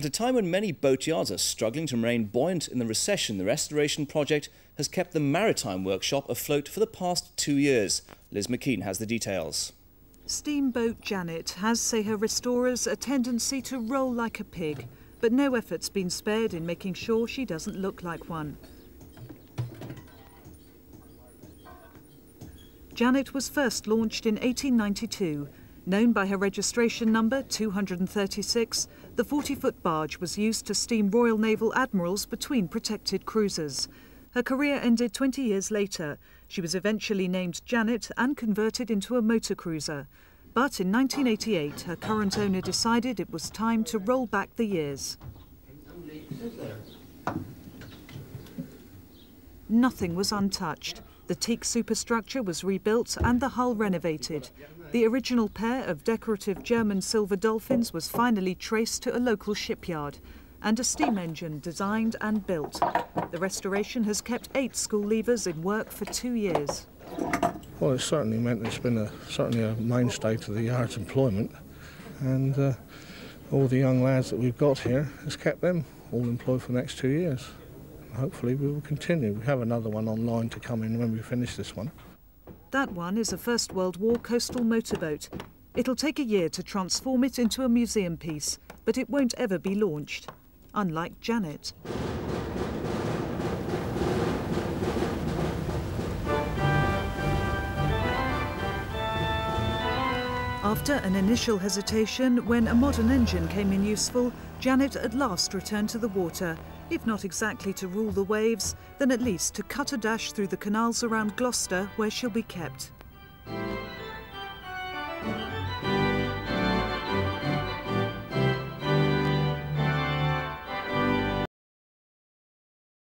At a time when many boatyards are struggling to remain buoyant in the recession, the restoration project has kept the Maritime Workshop afloat for the past 2 years. Liz McKean has the details. Steamboat Janet has, say her restorers, a tendency to roll like a pig, but no effort's been spared in making sure she doesn't look like one. Janet was first launched in 1892. Known by her registration number 236, the 40-foot barge was used to steam Royal Naval admirals between protected cruisers. Her career ended 20 years later. She was eventually named Janet and converted into a motor cruiser. But in 1988, her current owner decided it was time to roll back the years. Nothing was untouched. The teak superstructure was rebuilt and the hull renovated. The original pair of decorative German silver dolphins was finally traced to a local shipyard, and a steam engine designed and built. The restoration has kept 8 school leavers in work for 2 years. Well, it's certainly meant it's been certainly a mainstay to the yard's employment, and all the young lads that we've got here has kept them all employed for the next 2 years. Hopefully we will continue. We have another one online to come in when we finish this one. That one is a First World War coastal motorboat. It'll take a year to transform it into a museum piece, but it won't ever be launched, unlike Janet. After an initial hesitation, when a modern engine came in useful, Janet at last returned to the water, if not exactly to rule the waves, then at least to cut a dash through the canals around Gloucester, where she'll be kept.